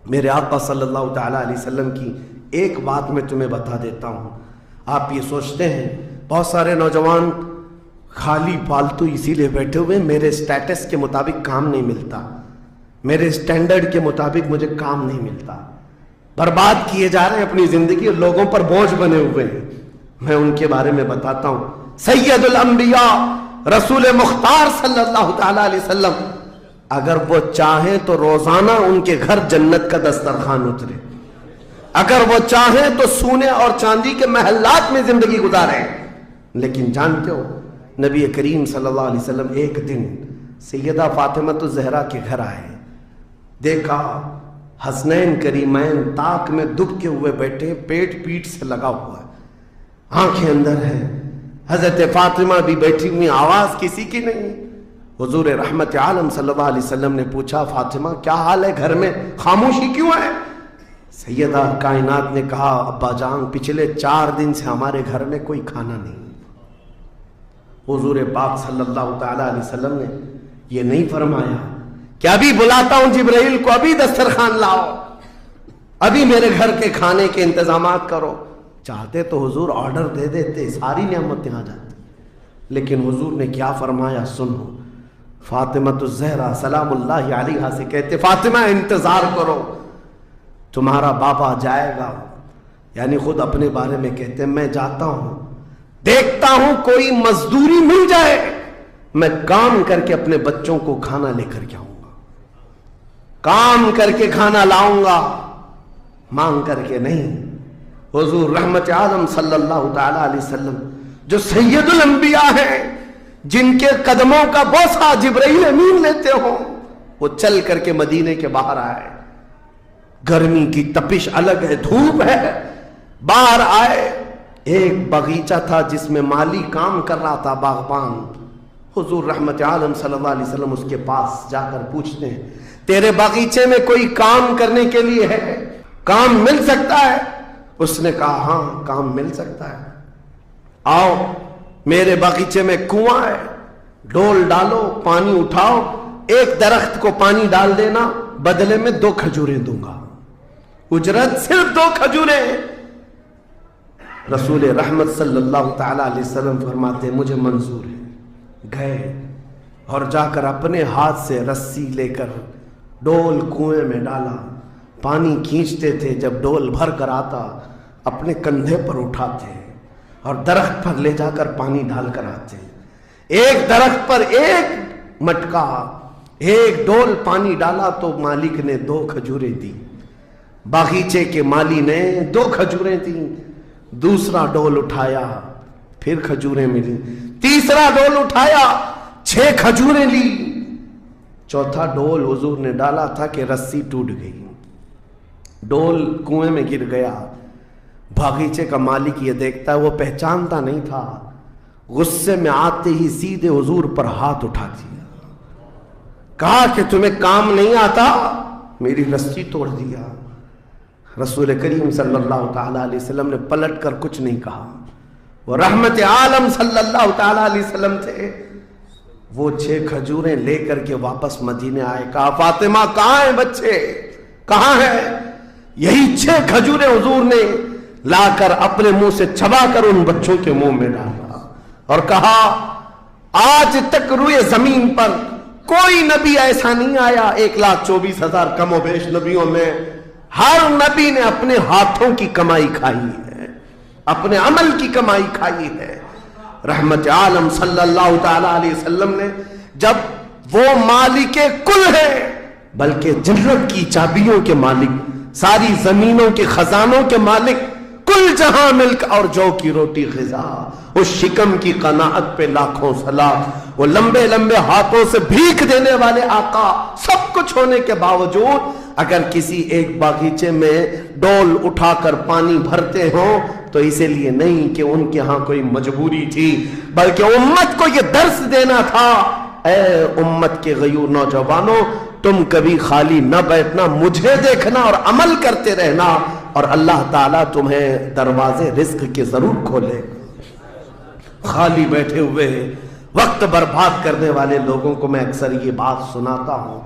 میرے آقا صلی اللہ تعالیٰ علیہ وسلم کی ایک بات میں تمہیں بتا دیتا ہوں. آپ یہ سوچتے ہیں بہت سارے نوجوان خالی فالتو اسی لیے بیٹھے ہوئے میرے سٹیٹس کے مطابق کام نہیں ملتا, میرے سٹینڈرڈ کے مطابق مجھے کام نہیں ملتا, برباد کیے جا رہے ہیں اپنی زندگی اور لوگوں پر بوجھ بنے ہوئے ہیں. میں ان کے بارے میں بتاتا ہوں. سید الانبیاء رسول مختار صلی اللہ تعالیٰ علیہ وسلم اگر وہ چاہیں تو روزانہ ان کے گھر جنت کا دسترخوان اترے, اگر وہ چاہیں تو سونے اور چاندی کے محلات میں زندگی گزاریں. لیکن جانتے ہو نبی کریم صلی اللہ علیہ وسلم ایک دن سیدہ فاطمہ الزہرا کے گھر آئے, دیکھا حسنین کریمین تاک میں دبکے ہوئے بیٹھے, پیٹ پیٹ سے لگا ہوا ہے, آنکھیں اندر ہیں. حضرت فاطمہ بھی بیٹھی ہوئی, آواز کسی کی نہیں. حضور رحمت عالم صلی اللہ علیہ وسلم نے پوچھا فاطمہ کیا حال ہے, گھر میں خاموشی کیوں ہے؟ سیدہ کائنات نے کہا ابا جان پچھلے 4 دن سے ہمارے گھر میں کوئی کھانا نہیں. حضور پاک صلی اللہ تعالیٰ علیہ وسلم نے یہ نہیں فرمایا کہ ابھی بلاتا ہوں جبرائیل کو, ابھی دسترخوان لاؤ, ابھی میرے گھر کے کھانے کے انتظامات کرو. چاہتے تو حضور آرڈر دے دیتے, ساری نعمتیں آ جاتی. لیکن حضور نے کیا فرمایا سنو. فاطمہ الزہرا سلام اللہ علیہا سے کہتے فاطمہ انتظار کرو, تمہارا بابا جائے گا. یعنی خود اپنے بارے میں کہتے میں جاتا ہوں, دیکھتا ہوں کوئی مزدوری مل جائے, میں کام کر کے اپنے بچوں کو کھانا لے کر کے آؤں گا, کام کر کے کھانا لاؤں گا, مانگ کر کے نہیں. حضور رحمت عالم صلی اللہ تعالیٰ علیہ وسلم جو سید الانبیاء ہیں, جن کے قدموں کا بوسہ جبرائیل امین لیتے ہوں, وہ چل کر کے مدینے کے باہر آئے. گرمی کی تپش الگ ہے, دھوپ ہے, باہر آئے. ایک باغیچہ تھا جس میں مالی کام کر رہا تھا, باغبان. حضور رحمت عالم صلی اللہ علیہ وسلم اس کے پاس جا کر پوچھتے ہیں تیرے باغیچے میں کوئی کام کرنے کے لیے ہے, کام مل سکتا ہے؟ اس نے کہا ہاں کام مل سکتا ہے, آؤ میرے باغیچے میں کنواں ہے, ڈول ڈالو, پانی اٹھاؤ, ایک درخت کو پانی ڈال دینا, بدلے میں 2 کھجوریں دوں گا, اجرت صرف 2 کھجوریں. رسول رحمت صلی اللہ تعالیٰ علیہ وسلم فرماتے مجھے منظور ہے. گئے اور جا کر اپنے ہاتھ سے رسی لے کر ڈول کنویں میں ڈالا, پانی کھینچتے تھے, جب ڈول بھر کر آتا اپنے کندھے پر اٹھاتے اور درخت پر لے جا کر پانی ڈال کر آتے. ایک درخت پر ایک مٹکا, ایک ڈول پانی ڈالا تو مالک نے 2 کھجوریں دی, باغیچے کے مالی نے 2 کھجوریں دی. دوسرا ڈول اٹھایا, پھر کھجوریں ملی. تیسرا ڈول اٹھایا, 6 کھجوریں لی. چوتھا ڈول حضور نے ڈالا تھا کہ رسی ٹوٹ گئی, ڈول کنویں میں گر گیا. باغیچے کا مالک یہ دیکھتا ہے, وہ پہچانتا نہیں تھا, غصے میں آتے ہی سیدھے حضور پر ہاتھ اٹھا دیا, کہا کہ تمہیں کام نہیں آتا, میری رسی توڑ دیا. رسول کریم صلی اللہ تعالیٰ علیہ وسلم نے پلٹ کر کچھ نہیں کہا. وہ رحمت عالم صلی اللہ تعالیٰ علیہ وسلم تھے. وہ 6 کھجوریں لے کر کے واپس مدینے آئے, کہا فاطمہ کہاں ہیں بچے, کہاں ہیں؟ یہی 6 کھجوریں حضور نے لا کر اپنے منہ سے چبا کر ان بچوں کے منہ میں ڈالا اور کہا آج تک روئے زمین پر کوئی نبی ایسا نہیں آیا, 1,24,000 کم و بیش نبیوں میں ہر نبی نے اپنے ہاتھوں کی کمائی کھائی ہے, اپنے عمل کی کمائی کھائی ہے. رحمت عالم صلی اللہ تعالیٰ علیہ وسلم نے جب وہ مالک کل ہے, بلکہ جنت کی چابیوں کے مالک, ساری زمینوں کے خزانوں کے مالک, کل جہاں ملک اور جو کی روٹی غذا, اس شکم کی قناعت پہ لاکھوں سلام. وہ لمبے لمبے ہاتھوں سے بھیک دینے والے آقا, سب کچھ ہونے کے باوجود اگر کسی ایک باغیچے میں ڈول اٹھا کر پانی بھرتے ہوں تو اسی لیے نہیں کہ ان کے ہاں کوئی مجبوری تھی, بلکہ امت کو یہ درس دینا تھا, اے امت کے غیور نوجوانوں, تم کبھی خالی نہ بیٹھنا, مجھے دیکھنا اور عمل کرتے رہنا, اور اللہ تعالیٰ تمہیں دروازے رزق کے ضرور کھولے. خالی بیٹھے ہوئے وقت برباد کرنے والے لوگوں کو میں اکثر یہ بات سناتا ہوں,